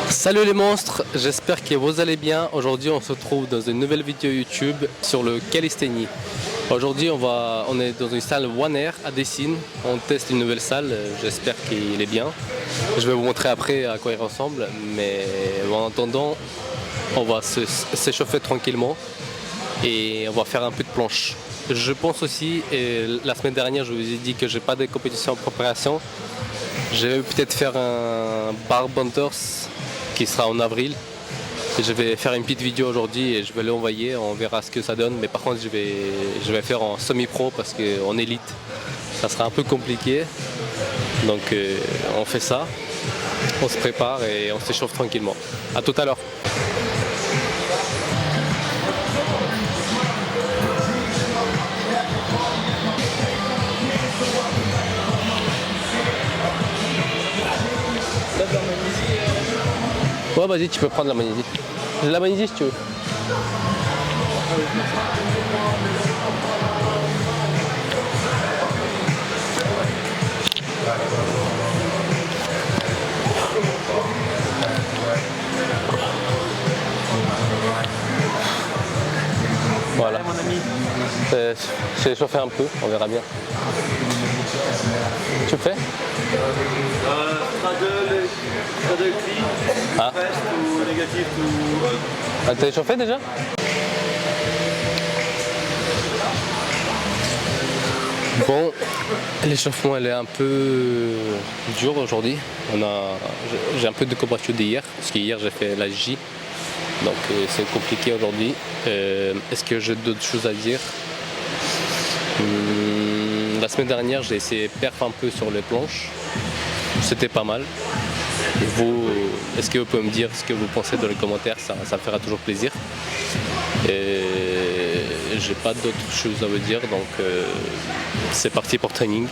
Salut les monstres, j'espère que vous allez bien. Aujourd'hui on se trouve dans une nouvelle vidéo YouTube sur le calisthénie. Aujourd'hui on est dans une salle One Air à Dessines. On teste une nouvelle salle, j'espère qu'il est bien. Je vais vous montrer après à quoi il ressemble, mais en attendant on va s'échauffer tranquillement et on va faire un peu de planche. Je pense aussi, et la semaine dernière je vous ai dit que j'ai pas de compétition en préparation. Je vais peut-être faire un bar bounters qui sera en avril. Et je vais faire une petite vidéo aujourd'hui et je vais l'envoyer, on verra ce que ça donne. Mais par contre je vais faire en semi-pro parce qu'en élite ça sera un peu compliqué. Donc on fait ça, on se prépare et on s'échauffe tranquillement. A tout à l'heure. Ouais, vas-y, tu peux prendre la magnésie. J'ai la magnésie si tu veux. Voilà. J'ai chauffé un peu, on verra bien. Tu le fais? Straddle clean, reste ou négatif ou... Ah, t'as échauffé déjà? Bon, l'échauffement elle est un peu dur aujourd'hui. J'ai un peu de courbature d'hier, parce qu'hier j'ai fait la J. Donc c'est compliqué aujourd'hui. Est-ce que j'ai d'autres choses à dire? La semaine dernière j'ai essayé de perf un peu sur les planches. C'était pas mal. Vous, est-ce que vous pouvez me dire ce que vous pensez dans les commentaires? Ça me fera toujours plaisir. Et j'ai pas d'autres choses à vous dire, donc c'est parti pour training.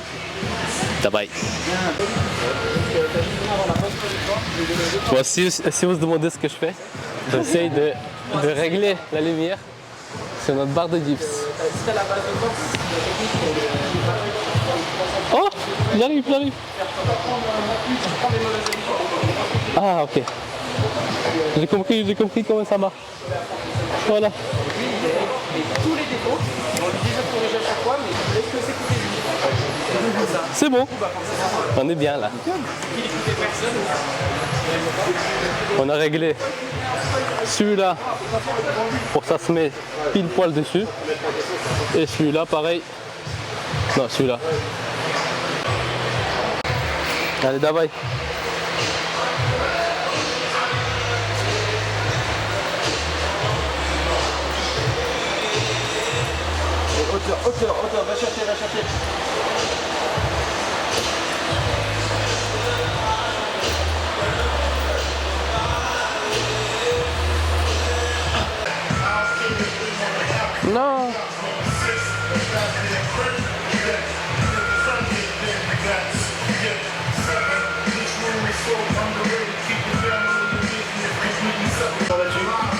Bye. Bon, si vous se demandez ce que je fais, j'essaye de régler la lumière sur notre barre de dips. Oh, j'arrive. Ah, ok. J'ai compris comment ça marche. Voilà. Tous les défauts, on lui déjà corrigé à chaque fois, mais est-ce que c'est coupé? C'est bon. On est bien là. On a réglé celui-là pour que ça se met pile poil dessus. Et celui-là pareil. Non, celui-là. Allez, давай. Hauteur, va chercher. Non.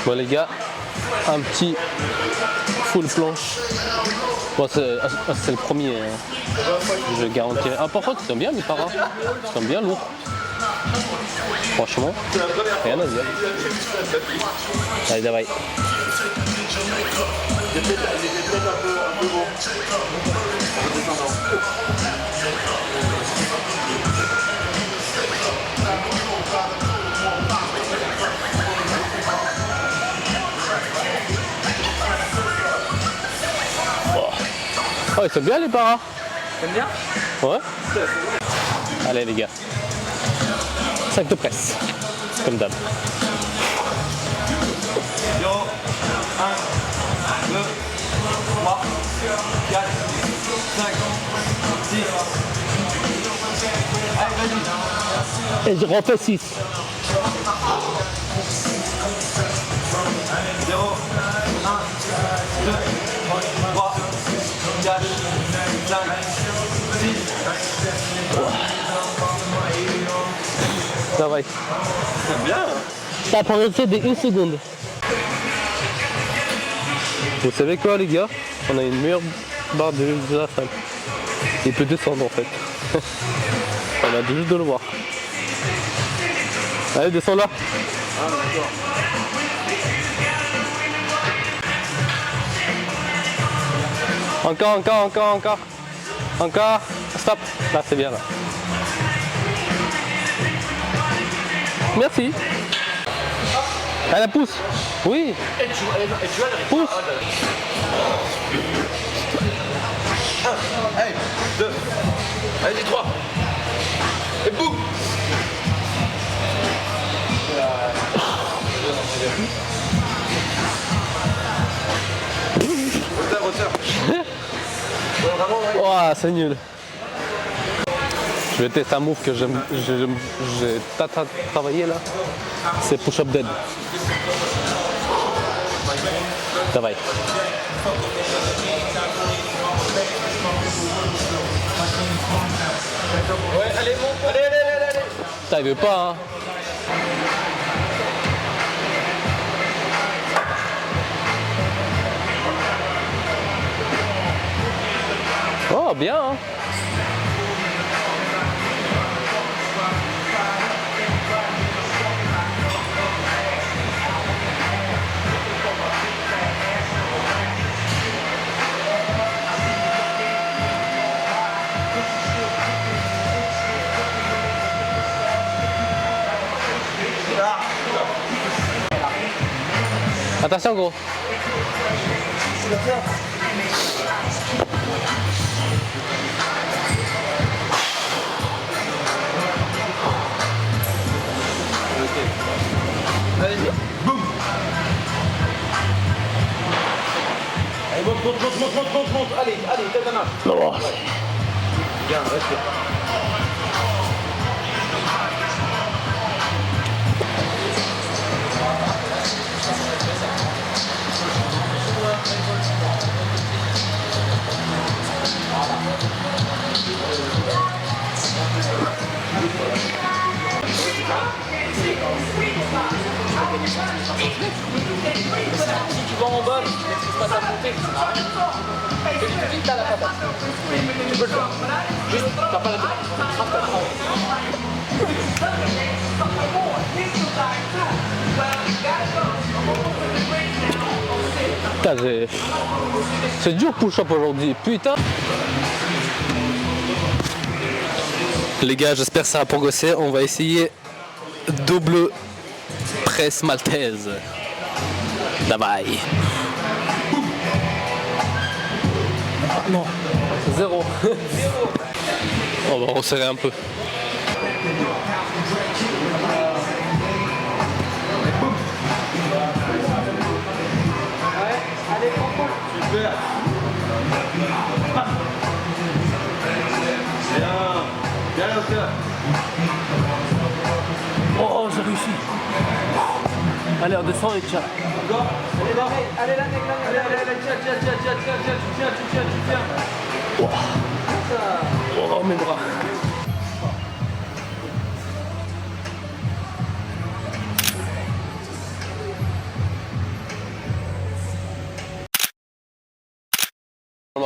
Bon les gars, un petit full planche. Bon, c'est le premier, je garantis. Ah, par contre, ils sont bien les paras, ils sont bien lourds. Franchement, rien à dire. Allez, давай. Oh, ils sont bien les paras. T'aimes bien? Ouais. Allez les gars. Sac de presse. Comme d'hab. 0, 1, 2, 3, 4, 5, 6. Allez, vas-y. Et je refais 6. 0, 1, 2, 3, 4, 5, 6. Ça va. C'est bien. Ça prend de 1 seconde. Vous savez quoi les gars? On a une meilleure barre de la salle. Il peut descendre en fait. On a juste de le voir. Allez, descends là. Encore, encore, encore, encore. Encore. Stop. Là, c'est bien là. Merci. Allez, pousse. Oui. Pousse. 1, 2, allez, 3. Et boum. Retard. Oh, c'est nul. Je vais tester un move que j'ai travaillé là. C'est push-up dead. Давай. Ouais, allez, bon. Allez. Putain, il veut pas, hein. Oh, bien, hein. Attention, gros. Allez, boum. Allez, monte. Allez, tête à main. Non. Bien, respire. Si tu vas en bas, tu ne maîtrises pas ta montée, ça sert à rien. Fais vite, vite à la patate. Tu peux le faire. Juste, t'as pas la tête. Frappe ta main. Putain, c'est dur push-up aujourd'hui, putain. Les gars, j'espère que ça va progresser. On va essayer double presse maltaise. Давай. Ah, non, 0. On va resserrer un peu. Super. Bien, docteur. Oh, j'ai réussi. Allez, on descend et tiens. Encore. Allez, là, mec, allez, tiens, tu tiens. Oh, mes bras.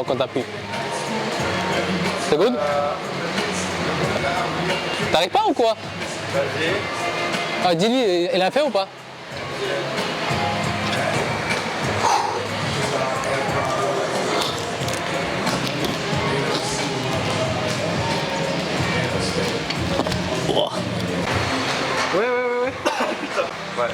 Quand t'appuies. C'est good? T'arrives pas ou quoi? Vas-y. Ah, dis-lui, il a fait ou pas? Ouais. Ouais.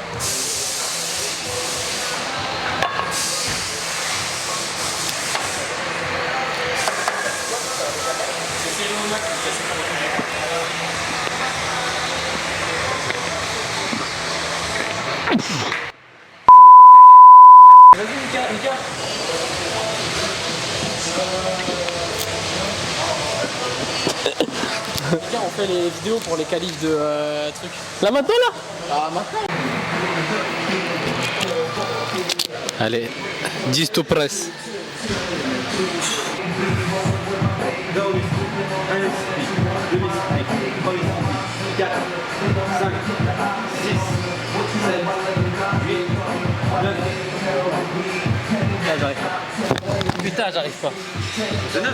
Vas-y, Mika. Tiens, on fait les vidéos pour les qualifs de trucs. Là maintenant là? Ah, maintenant. Allez, 10 to press. 1 2 3 4 5 6 7 8 9 Là, j'arrive. putain, j'arrive pas. De 9.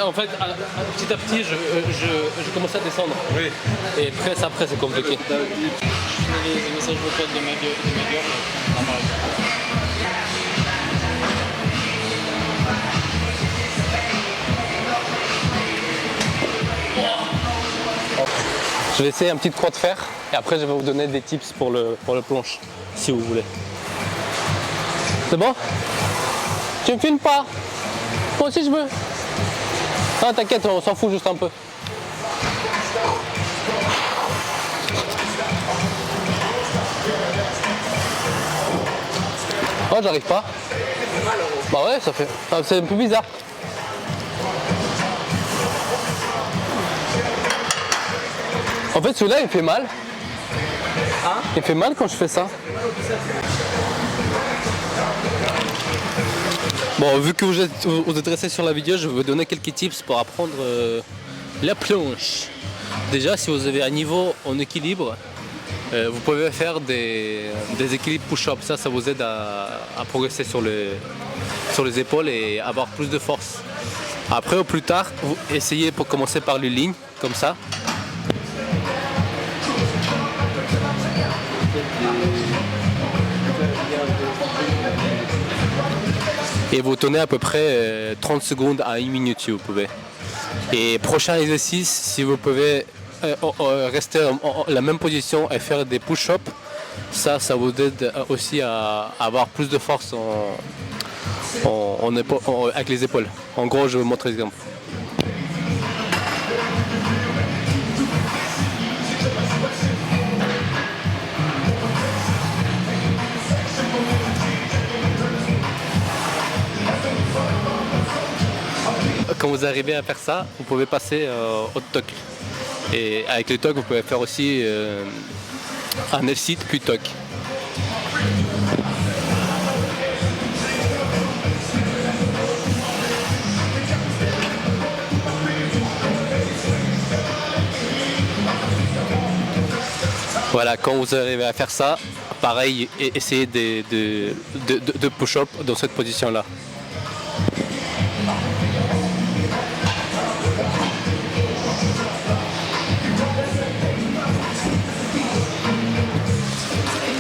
En fait, petit à petit, je commence à descendre. Oui. Et après c'est compliqué. Les messages vocaux de mes gars, on en parle. Je vais essayer un petit croix de fer et après je vais vous donner des tips pour le planche, si vous voulez. C'est bon? Tu me filmes pas? Moi aussi je veux. Ah t'inquiète, on s'en fout juste un peu. Oh j'arrive pas. Bah ouais ça fait. C'est un peu bizarre. En fait celui-là il fait mal. Hein? Il fait mal quand je fais ça. Bon, vu que vous êtes resté sur la vidéo, je vais vous donner quelques tips pour apprendre la planche. Déjà, si vous avez un niveau en équilibre, vous pouvez faire des équilibres push-up. Ça vous aide à progresser sur les épaules et avoir plus de force. Après, au plus tard, vous essayez pour commencer par les lignes, comme ça. Et vous tenez à peu près 30 secondes à 1 minute si vous pouvez. Et prochain exercice, si vous pouvez rester la même position et faire des push-ups, ça vous aide aussi à avoir plus de force avec les épaules. En gros, je vais vous montrer l'exemple. Quand vous arrivez à faire ça, vous pouvez passer au tuck. Et avec le tuck, vous pouvez faire aussi un L-sit puis tuck. Voilà, quand vous arrivez à faire ça, pareil, essayez de push-up dans cette position-là.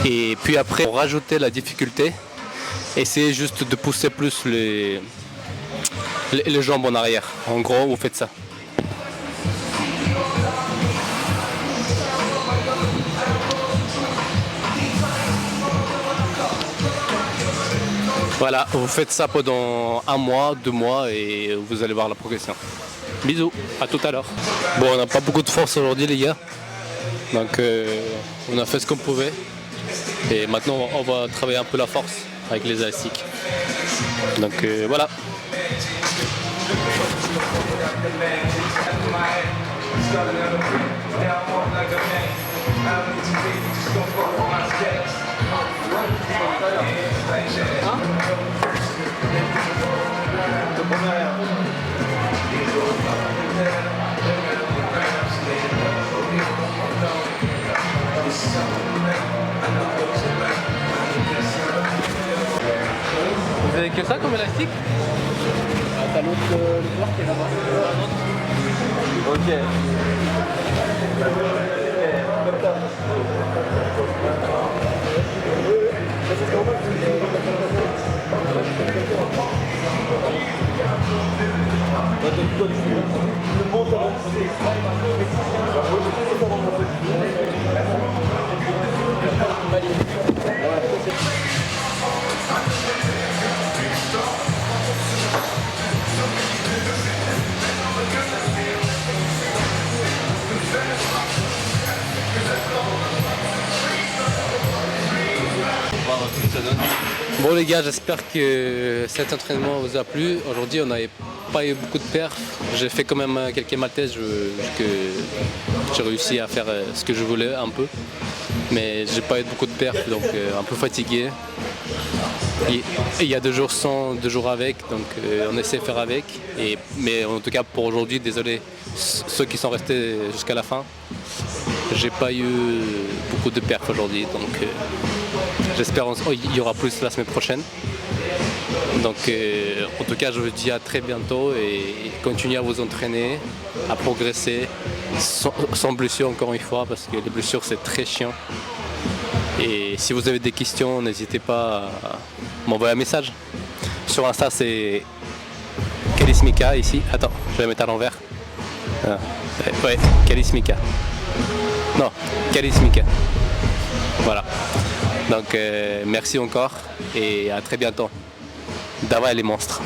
Et puis après, pour rajouter la difficulté, essayez juste de pousser plus les jambes en arrière. En gros, vous faites ça. Voilà, vous faites ça pendant 1 mois, 2 mois et vous allez voir la progression. Bisous, à tout à l'heure. Bon, on n'a pas beaucoup de force aujourd'hui les gars. Donc on a fait ce qu'on pouvait. Et maintenant on va travailler un peu la force avec les élastiques. Donc voilà. Vous avez que ça comme élastique? T'as l'autre le bloc qui est là-bas. Ok. Bon les gars, j'espère que cet entraînement vous a plu. Aujourd'hui on n'avait pas eu beaucoup de perfs. J'ai fait quand même quelques malaises que j'ai réussi à faire ce que je voulais un peu. Mais j'ai pas eu beaucoup de perfs, donc un peu fatigué. Et il y a 2 jours sans, 2 jours avec, donc on essaie de faire avec. Mais en tout cas pour aujourd'hui, désolé ceux qui sont restés jusqu'à la fin. J'ai pas eu beaucoup de perfs aujourd'hui, donc j'espère qu'il y aura plus la semaine prochaine. Donc en tout cas je vous dis à très bientôt et continuez à vous entraîner, à progresser sans blessure encore une fois parce que les blessures c'est très chiant. Et si vous avez des questions, n'hésitez pas à m'envoyer un message. Sur Insta c'est Kalismika ici. Attends, je vais mettre à l'envers. Ah, ouais, Kalismika. Non, Kalismika. Voilà. Donc merci encore et à très bientôt. Давай les monstres.